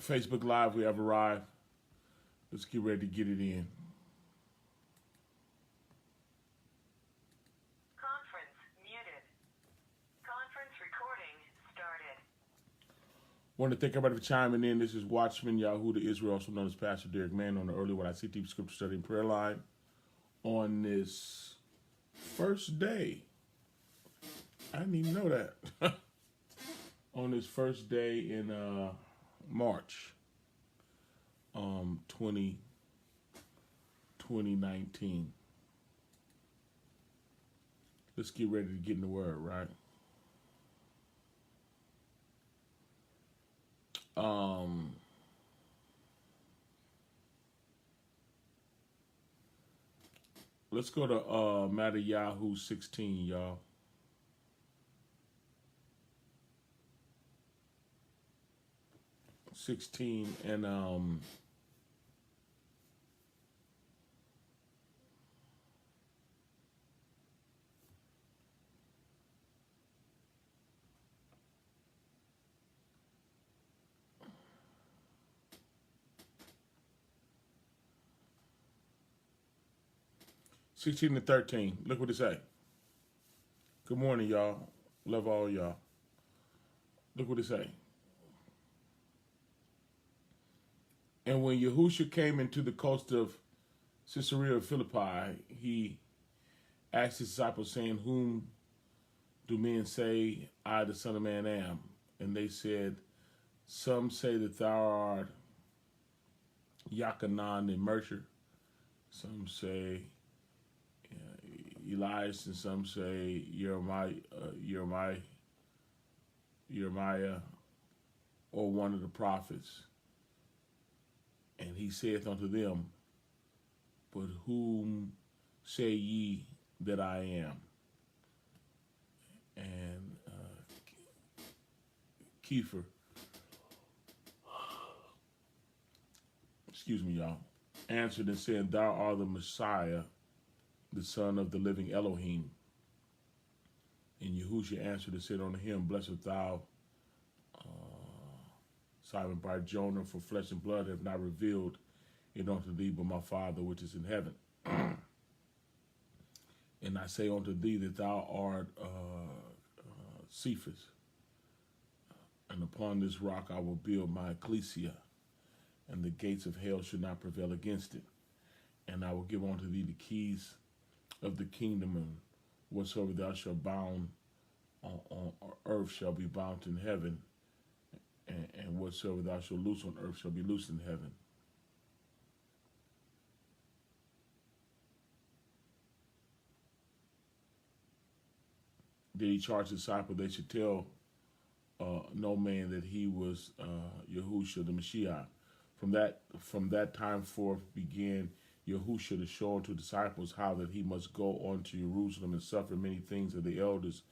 Facebook Live, we have arrived. Let's get ready to get it in. Conference muted. Conference recording started. Want to thank everybody for chiming in. This is Watchman Yahudah Israel, also known as Pastor Derek Mann, on the Early What I See Deep Scripture Study and Prayer Line. On this first day, I didn't even know that. On this first day in March 2019. Let's get ready to get in the word, right? Let's go to MessiYah 16, y'all. 16 and 16 and 13. Look what it say. Good morning, y'all. Love all y'all. Look what it say. And when Yahushua came into the coast of Caesarea Philippi, he asked his disciples, saying, "Whom do men say I, the Son of Man, am?" And they said, "Some say that thou art Yachanan the Mercer. Some say Elias, and some say Jeremiah, or one of the prophets." And he saith unto them, "But whom say ye that I am?" And Kepher, excuse me, y'all, answered and said, "Thou art the Messiah, the Son of the living Elohim." And Yahushua answered and said unto him, "Blessed thou, Simon Bar Jonah, for flesh and blood have not revealed it unto thee, but my Father which is in heaven. And I say unto thee that thou art Cephas, and upon this rock I will build my ecclesia, and the gates of hell shall not prevail against it. And I will give unto thee the keys of the kingdom, and whatsoever thou shalt bound on earth shall be bound in heaven, and whatsoever thou shalt loose on earth shall be loosed in heaven." Then he charged the disciples they should tell no man that he was Yahushua the MessiYah. From that time forth began Yahushua to show unto disciples how that he must go on to Jerusalem and suffer many things of the elders,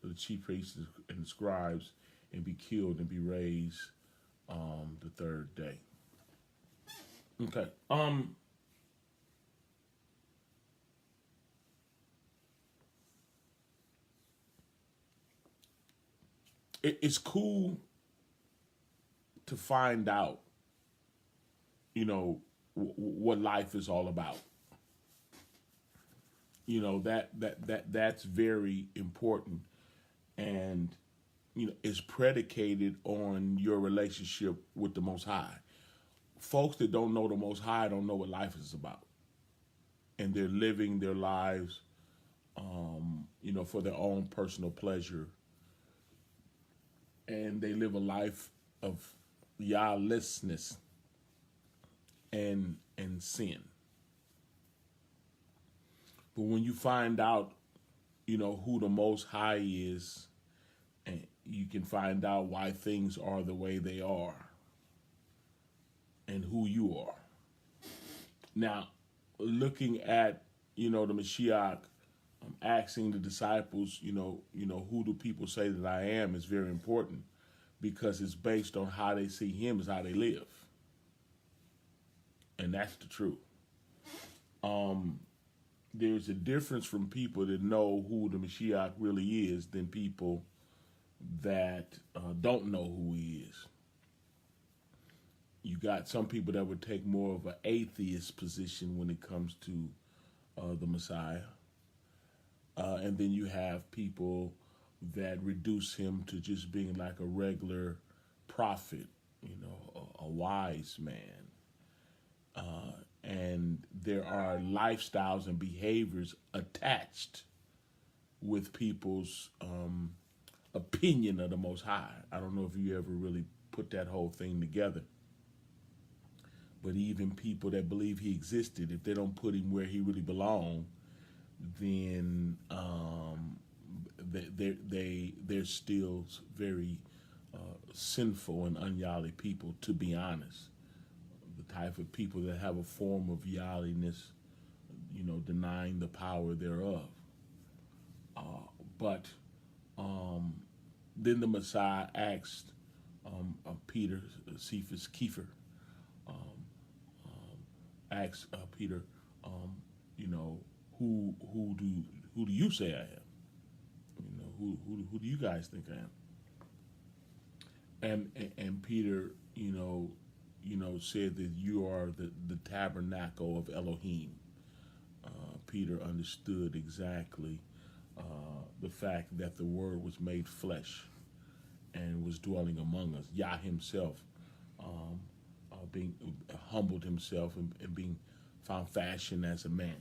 of the chief priests and scribes, and be killed and be raised the third day. Okay. It's cool to find out, what life is all about. That's very important, and is predicated on your relationship with the Most High. Folks that don't know the Most High don't know what life is about, and they're living their lives, for their own personal pleasure, and they live a life of Yahlessness and sin. But when you find out, who the Most High is, and you can find out why things are the way they are and who you are. Now, looking at, the Mashiach, asking the disciples, who do people say that I am, is very important, because it's based on how they see him is how they live. And that's the truth. There's a difference from people that know who the Mashiach really is than people that don't know who he is. You got some people that would take more of an atheist position when it comes to the Messiah. And then you have people that reduce him to just being like a regular prophet, a wise man. And there are lifestyles and behaviors attached with people's opinion of the Most High. I don't know if you ever really put that whole thing together. But even people that believe he existed, if they don't put him where he really belonged, then they're still very sinful and un-Yahly people, to be honest. The type of people that have a form of Yahlyness, denying the power thereof. But then the Messiah asked Peter, Cephas, Kepher, asked Peter, who do you say I am? Who do you guys think I am? And Peter, said that you are the tabernacle of Elohim. Peter understood exactly the fact that the Word was made flesh and was dwelling among us. Yah himself being humbled himself and being found fashioned as a man.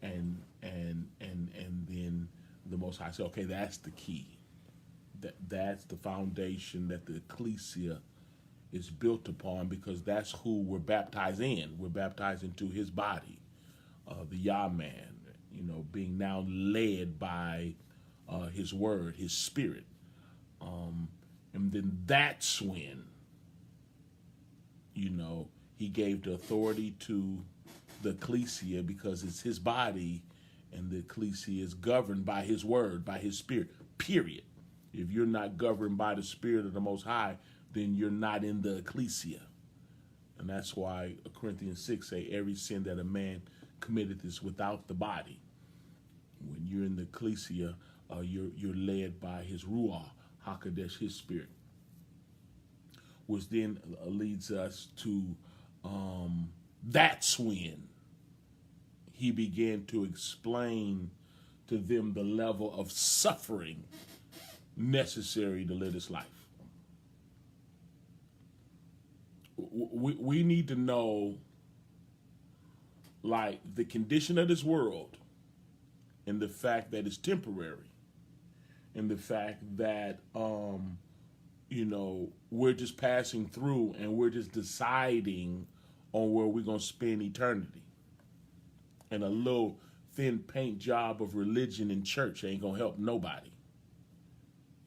And then the Most High said, okay, that's the key. That's the foundation that the ecclesia is built upon, because that's who we're baptized in. We're baptized into his body, the Yah man, being now led by his word, his spirit. And then that's when, he gave the authority to the ecclesia, because it's his body, and the ecclesia is governed by his word, by his spirit, period. If you're not governed by the spirit of the Most High, then you're not in the ecclesia. And that's why Corinthians 6 say every sin that a man committed is without the body. When you're in the ecclesia, you're led by his Ruach HaKodesh, his spirit. Which then leads us to that's when he began to explain to them the level of suffering necessary to live this life. We need to know, like, the condition of this world, and the fact that it's temporary, and the fact that we're just passing through, and we're just deciding on where we're going to spend eternity. And a little thin paint job of religion and church ain't going to help nobody.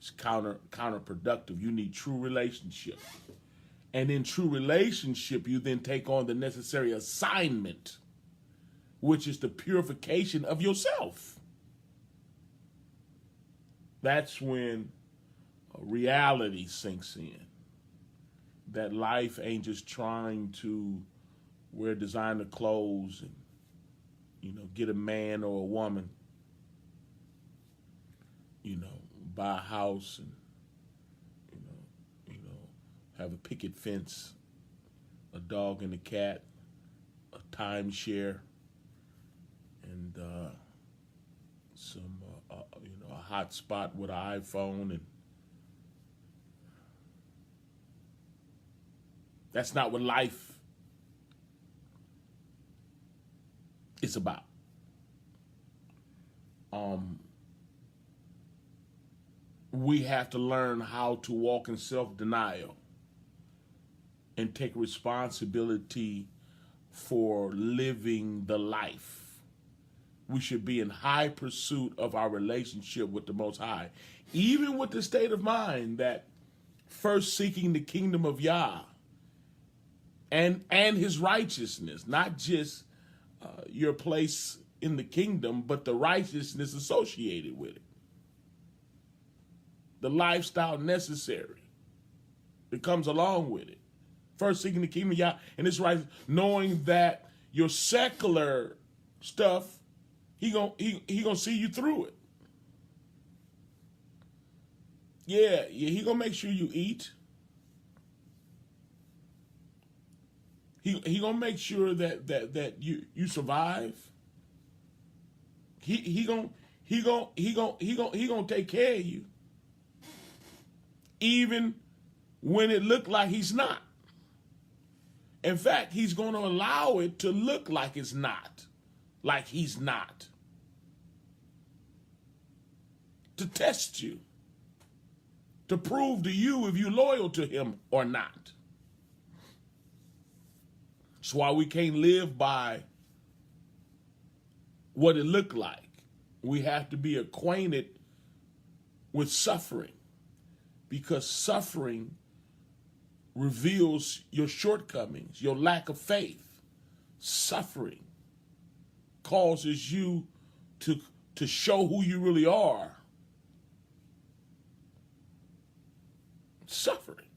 It's counterproductive. You need true relationship. And in true relationship, you then take on the necessary assignment, which is the purification of yourself. That's when reality sinks in. That life ain't just trying to wear designer clothes and, get a man or a woman, buy a house and, have a picket fence, a dog and a cat, a timeshare, and a hot spot with an iPhone. And that's not what life is about. We have to learn how to walk in self-denial and take responsibility for living the life. We should be in high pursuit of our relationship with the Most High, even with the state of mind that first seeking the kingdom of Yah and his righteousness, not just your place in the kingdom, but the righteousness associated with it. The lifestyle necessary that comes along with it. First seeking the kingdom of Yah and his righteousness, knowing that your secular stuff, he gonna see you through it. Yeah, he gonna make sure you eat. He gonna make sure that you survive. He gonna take care of you, even when it looked like he's not. In fact, he's gonna allow it to look like it's not, like he's not, to test you, to prove to you if you're loyal to him or not. That's why we can't live by what it looked like. We have to be acquainted with suffering, because suffering reveals your shortcomings, your lack of faith. Suffering causes you to show who you really are. Suffering.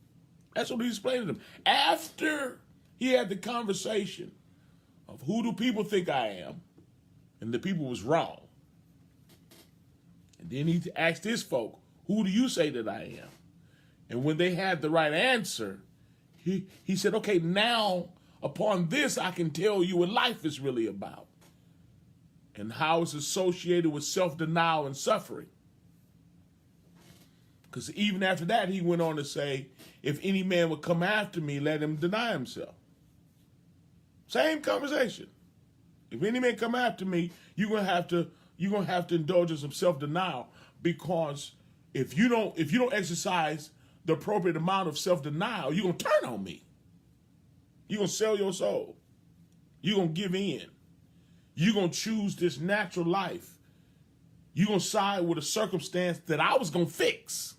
That's what he explained to them. After he had the conversation of who do people think I am, and the people was wrong. And then he asked his folk, who do you say that I am? And when they had the right answer, he said, okay, now upon this I can tell you what life is really about and how it's associated with self-denial and suffering. Because even after that, he went on to say, if any man would come after me, let him deny himself. Same conversation. If any man come after me, you're gonna have to indulge in some self-denial, because if you don't exercise the appropriate amount of self-denial, you're gonna turn on me. You're gonna sell your soul. You're gonna give in. You're gonna choose this natural life. You're gonna side with a circumstance that I was gonna fix.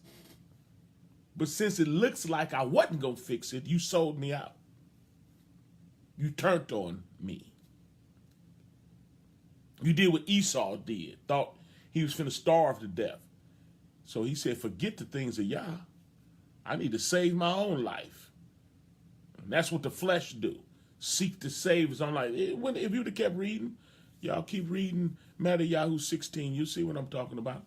But since it looks like I wasn't gonna fix it, you sold me out. You turned on me. You did what Esau did. Thought he was finna starve to death. So he said, forget the things of Yah. I need to save my own life. And that's what the flesh do. Seek to save his own life. If you would have kept reading, y'all keep reading MessiYah 16, you see what I'm talking about.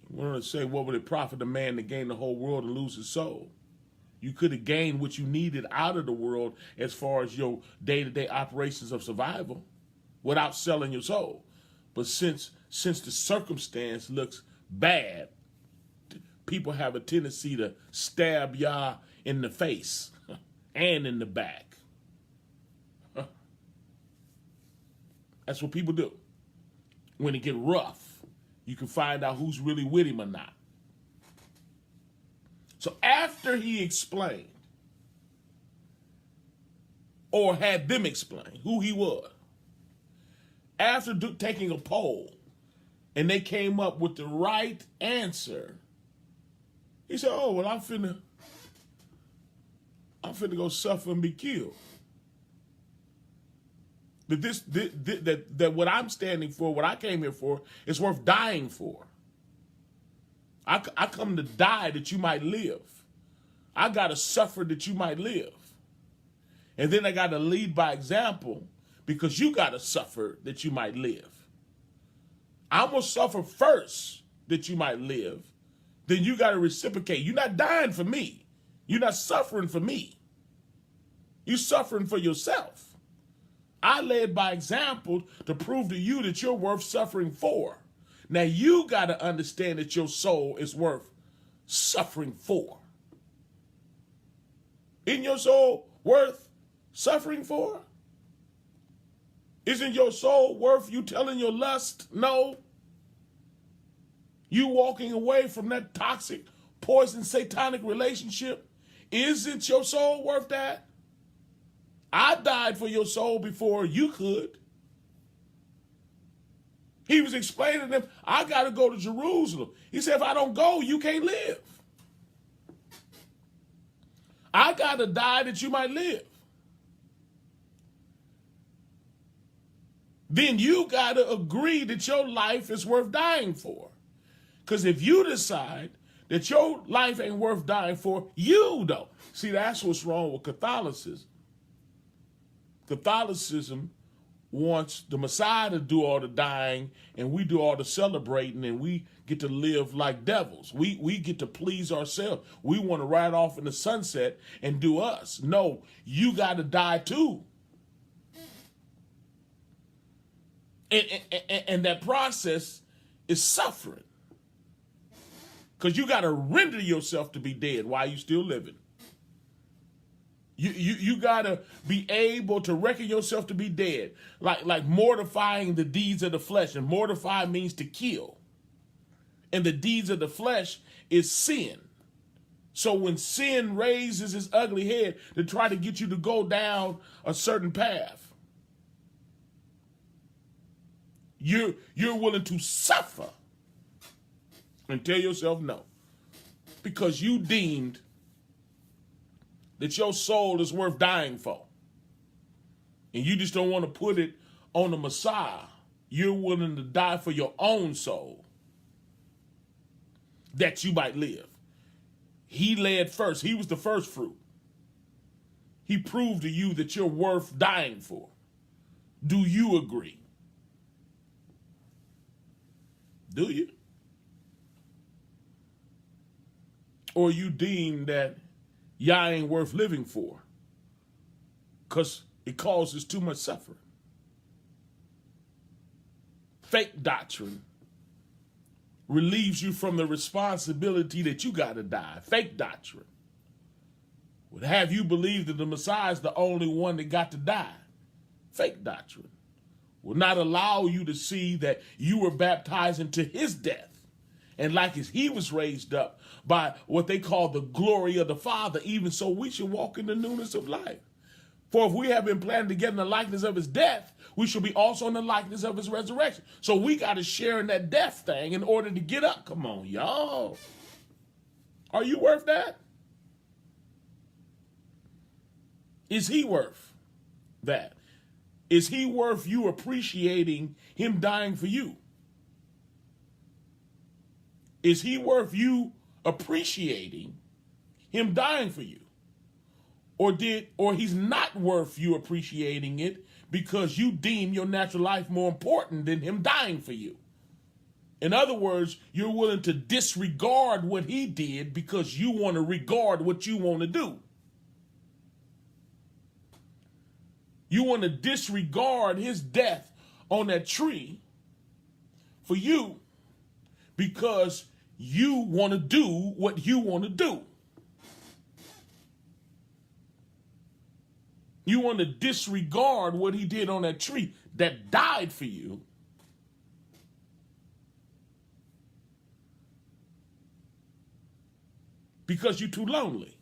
We're going to say, what would it profit a man to gain the whole world and lose his soul? You could have gained what you needed out of the world as far as your day-to-day operations of survival without selling your soul. But since the circumstance looks bad, people have a tendency to stab Yah in the face and in the back. That's what people do. When it get rough, you can find out who's really with him or not. So after he explained, or had them explain who he was, after taking a poll, and they came up with the right answer, he said, oh, well, I'm finna go suffer and be killed. That what I'm standing for, what I came here for, is worth dying for. I come to die that you might live. I got to suffer that you might live. And then I got to lead by example, because you got to suffer that you might live. I'm going to suffer first that you might live. Then you got to reciprocate. You're not dying for me. You're not suffering for me. You're suffering for yourself. I led by example to prove to you that you're worth suffering for. Now you got to understand that your soul is worth suffering for. Isn't your soul worth suffering for? Isn't your soul worth you telling your lust no? You walking away from that toxic, poison, satanic relationship? Isn't your soul worth that? I died for your soul before you could. He was explaining to them, I got to go to Jerusalem. He said, if I don't go, you can't live. I got to die that you might live. Then you got to agree that your life is worth dying for. Because if you decide that your life ain't worth dying for, you don't. See, that's what's wrong with Catholicism. Catholicism wants the Messiah to do all the dying and we do all the celebrating and we get to live like devils. We get to please ourselves. We want to ride off in the sunset and do us. No, you got to die too. And that process is suffering. Because you got to render yourself to be dead while you still living. You got to be able to reckon yourself to be dead. Like mortifying the deeds of the flesh. And mortify means to kill. And the deeds of the flesh is sin. So when sin raises its ugly head to try to get you to go down a certain path, you're willing to suffer and tell yourself no. Because you deemed that your soul is worth dying for. And you just don't want to put it on the Messiah. You're willing to die for your own soul that you might live. He led first. He was the first fruit. He proved to you that you're worth dying for. Do you agree? Do you? Or you deem that y'all ain't worth living for because it causes too much suffering. Fake doctrine relieves you from the responsibility that you got to die. Fake doctrine would have you believe that the Messiah is the only one that got to die. Fake doctrine will not allow you to see that you were baptized into his death. And like as he was raised up by what they call the glory of the Father, even so we should walk in the newness of life. For if we have been planted together in the likeness of his death, we shall be also in the likeness of his resurrection. So we got to share in that death thing in order to get up. Come on, y'all. Are you worth that? Is he worth that? Is he worth you appreciating him dying for you? Is he worth you appreciating him dying for you? Or he's not worth you appreciating it because you deem your natural life more important than him dying for you? In other words, you're willing to disregard what he did because you want to regard what you want to do. You want to disregard his death on that tree for you because you want to do what you want to do. You want to disregard what he did on that tree that died for you because you're too lonely.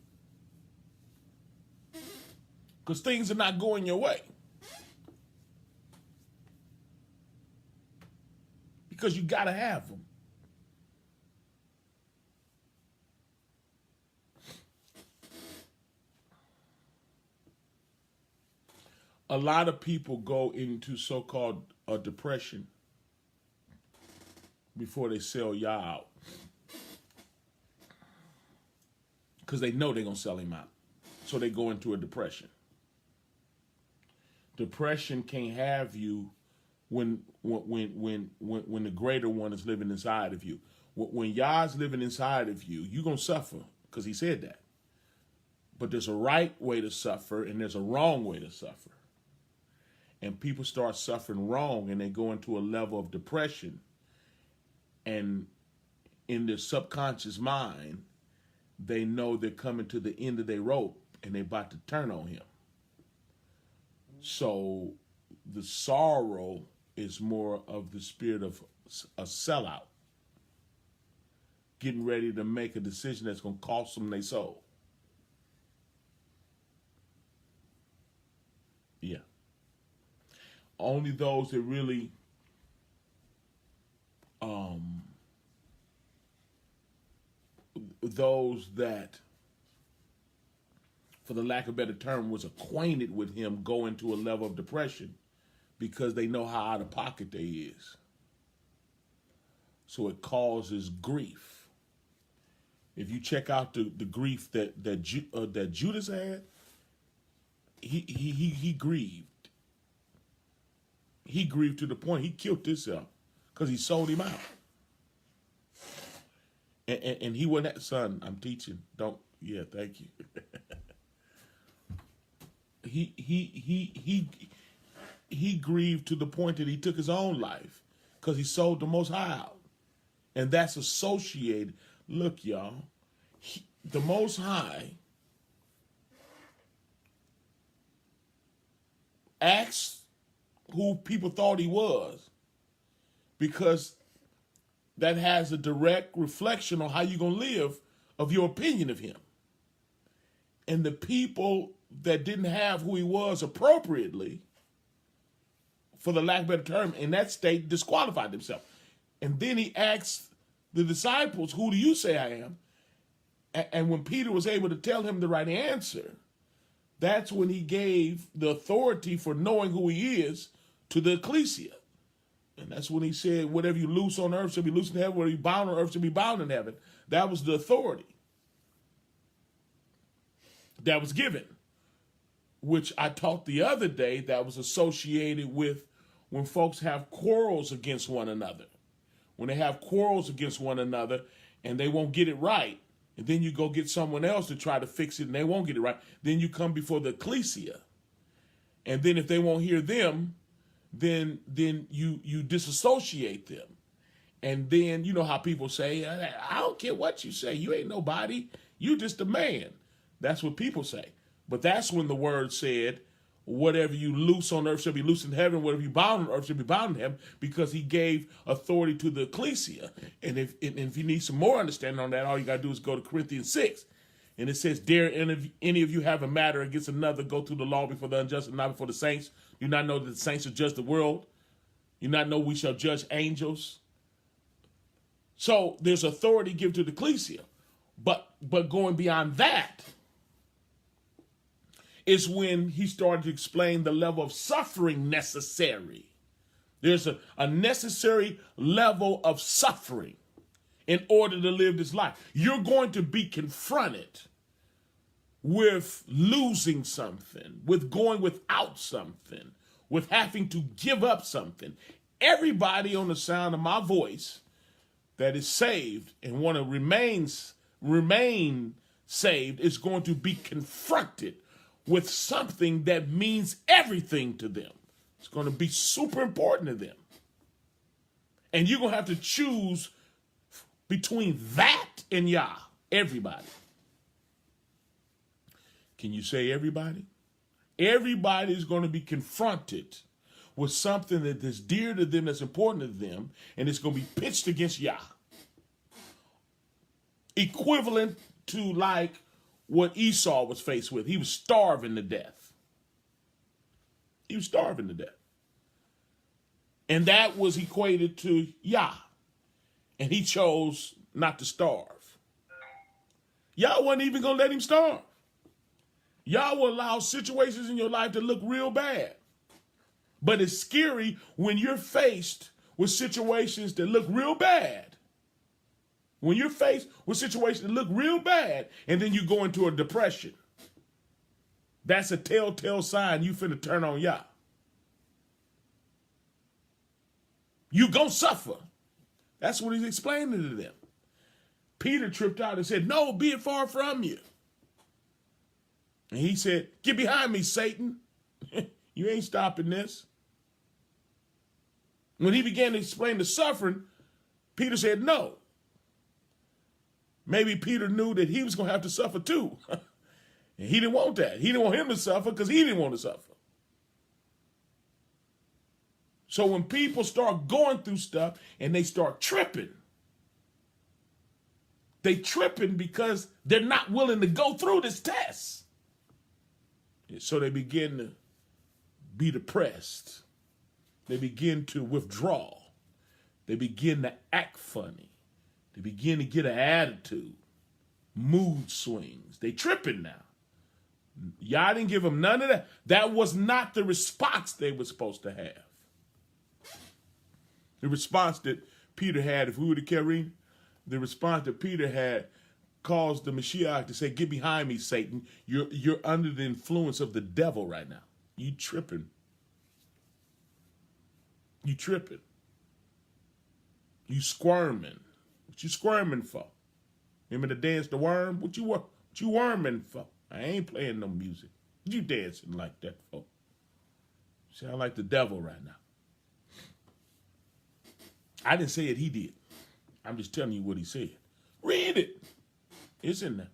Because things are not going your way. Because you got to have them. A lot of people go into so-called a depression before they sell Yah out. Because they know they're going to sell him out. So they go into a depression. Depression can't have you when the greater one is living inside of you. When Yah's living inside of you, you're going to suffer because he said that. But there's a right way to suffer and there's a wrong way to suffer. And people start suffering wrong and they go into a level of depression. And in their subconscious mind, they know they're coming to the end of their rope and they're about to turn on him. So the sorrow is more of the spirit of a sellout. Getting ready to make a decision that's going to cost them their soul. Yeah. Only those that really those that, for the lack of a better term, was acquainted with him go into a level of depression because they know how out of pocket they is. So it causes grief. If you check out the grief that Judas had, he grieved. he grieved to the point he killed himself because he sold him out. And he wasn't that son. I'm teaching. Don't. Yeah, thank you. he grieved to the point that he took his own life because he sold the Most High out, and that's associated. Look, y'all, the Most High asked who people thought he was, because that has a direct reflection on how you're going to live of your opinion of him. And the people that didn't have who he was appropriately, for the lack of a better term, in that state, disqualified themselves. And then he asked the disciples, who do you say I am? And when Peter was able to tell him the right answer, that's when he gave the authority for knowing who he is to the ecclesia. And that's when he said, whatever you loose on earth shall be loose in heaven, whatever you bound on earth shall be bound in heaven. That was the authority that was given, which I taught the other day, that was associated with when folks have quarrels against one another. When they have quarrels against one another and they won't get it right, and then you go get someone else to try to fix it and they won't get it right, then you come before the ecclesia. And then if they won't hear them, then you disassociate them. And then you know how people say, I don't care what you say, you ain't nobody, you just a man. That's what people say. But that's when the word said, whatever you loose on earth shall be loose in heaven, whatever you bound on earth shall be bound in heaven, because he gave authority to the ecclesia. And if you need some more understanding on that, all you got to do is go to Corinthians 6. And it says, dare any of you have a matter against another, go through the law before the unjust and not before the saints. Do not know that the saints shall judge the world? You not know we shall judge angels? So there's authority given to the ecclesia. But going beyond that is when he started to explain the level of suffering necessary. There's a necessary level of suffering in order to live this life. You're going to be confronted with losing something, with going without something, with having to give up something. Everybody on the sound of my voice that is saved and want to remain saved is going to be confronted with something that means everything to them. It's going to be super important to them. And you're going to have to choose between that and Yah. Everybody. Can you say everybody? Everybody is going to be confronted with something that is dear to them, that's important to them, and it's going to be pitched against Yah. Equivalent to like what Esau was faced with. He was starving to death. He was starving to death. And that was equated to Yah. And he chose not to starve. Yah wasn't even going to let him starve. Yah will allow situations in your life to look real bad. But it's scary when you're faced with situations that look real bad. When you're faced with situations that look real bad, and then you go into a depression, that's a telltale sign you finna turn on Yah. You gonna suffer. That's what he's explaining to them. Peter tripped out and said, no, be it far from you. And he said, get behind me, Satan. You ain't stopping this. When he began to explain the suffering, Peter said no. Maybe Peter knew that he was going to have to suffer too. And he didn't want that. He didn't want him to suffer because he didn't want to suffer. So when people start going through stuff and they start tripping, they tripping because they're not willing to go through this test. And so they begin to be depressed. They begin to withdraw. They begin to act funny. They begin to get an attitude, mood swings. They tripping now. Y'all didn't give them none of that. That was not the response they were supposed to have. The response that Peter had, if we were to carry, the response that Peter had caused the MessiYah to say, get behind me, Satan. You're under the influence of the devil right now. You tripping. You tripping. You squirming. What you squirming for? Remember the dance the worm? What you worming for? I ain't playing no music. What you dancing like that for? Sound like the devil right now. I didn't say it, he did. I'm just telling you what he said. Read it. It's in there.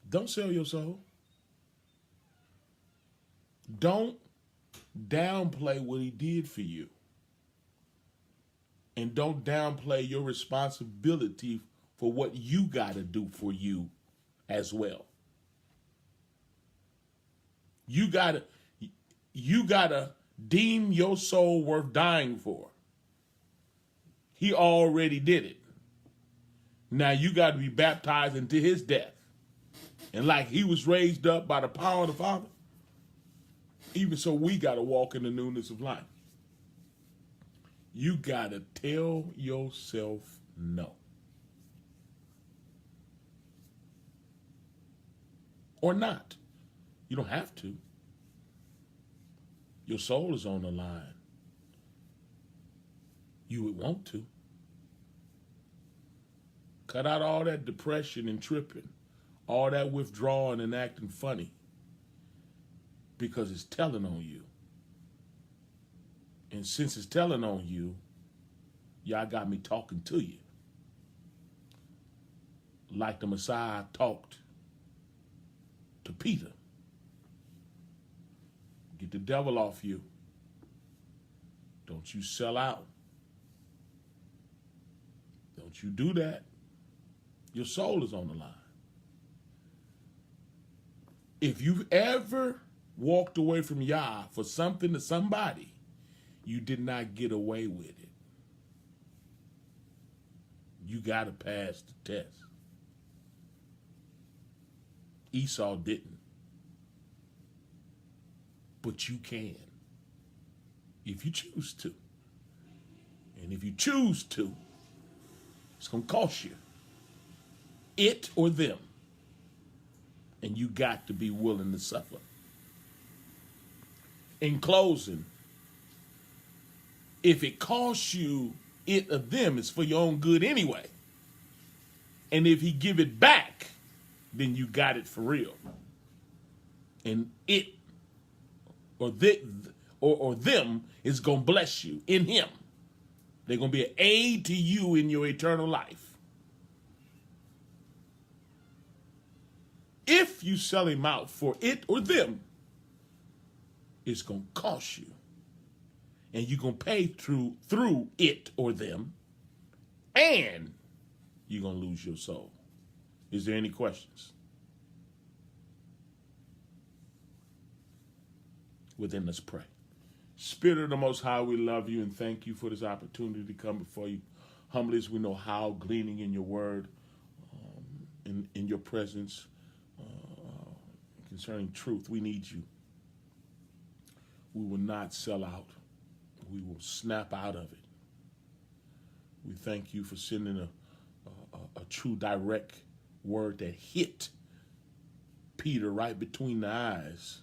Don't sell your soul. Don't downplay what he did for you. And don't downplay your responsibility for what you got to do for you as well. You gotta deem your soul worth dying for. He already did it. Now you got to be baptized into his death. And like he was raised up by the power of the Father, even so we got to walk in the newness of life. You got to tell yourself no. Or not. You don't have to. Your soul is on the line. You would want to. Cut out all that depression and tripping, all that withdrawing and acting funny, because it's telling on you. And since it's telling on you, y'all got me talking to you. Like the Messiah talked to Peter. Get the devil off you. Don't you sell out. Don't you do that. Your soul is on the line. If you've ever walked away from Yah for something to somebody, you did not get away with it. You got to pass the test. Esau didn't. But you can. If you choose to. And if you choose to, it's going to cost you. It or them. And you got to be willing to suffer. In closing, if it costs you it or them, it's for your own good anyway. And if he give it back, then you got it for real. And it or them is going to bless you in him. They're going to be an aid to you in your eternal life. If you sell him out for it or them, it's going to cost you. And you're going to pay through it or them. And you're going to lose your soul. Is there any questions? Well, then let's pray. Spirit of the Most High, we love you and thank you for this opportunity to come before you humbly as we know how, gleaning in your word, in your presence, concerning truth. We need you. We will not sell out. We will snap out of it. We thank you for sending a true direct word that hit Peter right between the eyes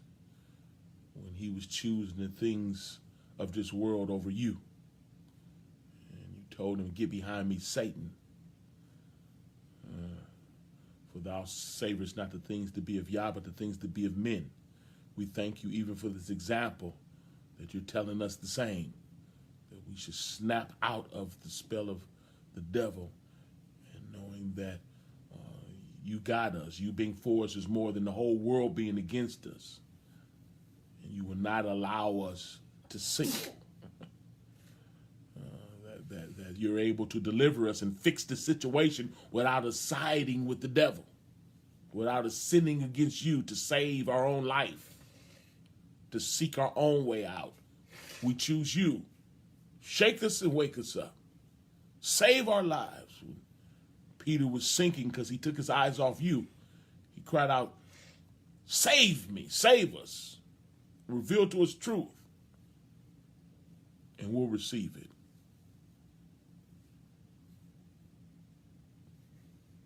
when he was choosing the things of this world over you. And you told him, get behind me, Satan. For thou savorest not the things to be of Yah, but the things to be of men. We thank you even for this example that you're telling us the same, that we should snap out of the spell of the devil and knowing that you got us. You being for us is more than the whole world being against us. And you will not allow us to sink. That you're able to deliver us and fix the situation without us siding with the devil, without us sinning against you to save our own life, to seek our own way out. We choose you. Shake us and wake us up. Save our lives. When Peter was sinking because he took his eyes off you, he cried out, save me, save us. Reveal to us truth, and we'll receive it.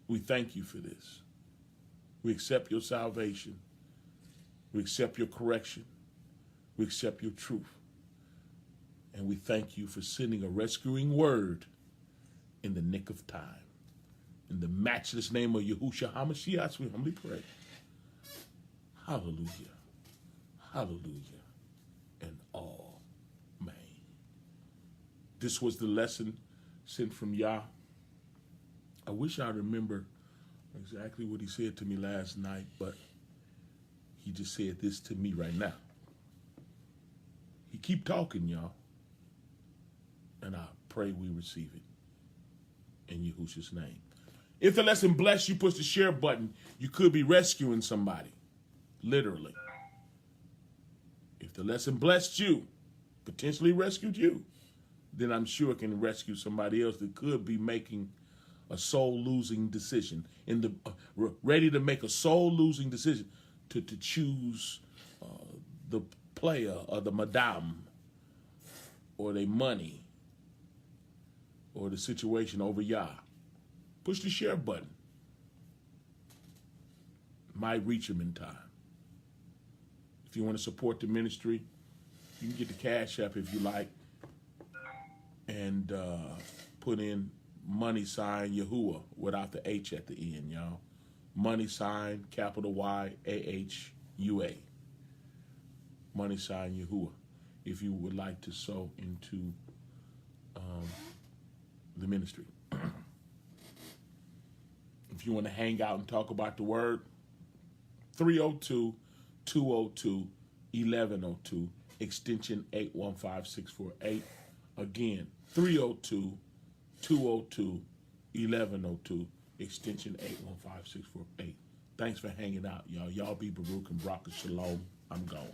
We thank you for this. We accept your salvation. We accept your correction. We accept your truth. And we thank you for sending a rescuing word in the nick of time. In the matchless name of Yahushua HaMashiach, we humbly pray. Hallelujah. Hallelujah. And amen. This was the lesson sent from Yah. I wish I remember exactly what he said to me last night, but he just said this to me right now. He keep talking, y'all. And I pray we receive it in Yahushua's name. If the lesson blessed you, push the share button. You could be rescuing somebody. Literally. If the lesson blessed you, potentially rescued you, then I'm sure it can rescue somebody else that could be making a soul-losing decision, ready to make a soul-losing decision to choose the player or the madame or the money or the situation over Yah. Push the share button. Might reach them in time. If you want to support the ministry, you can get the Cash App if you like and put in $Yahudah without the H at the end, y'all. capital YAHUA. Yahudah. If you would like to sow into the ministry. If you want to hang out and talk about the word, 302-202-1102, extension 815648. Again, 302-202-1102, extension 815648. Thanks for hanging out, y'all. Y'all be Baruch and Barak Shalom. I'm gone.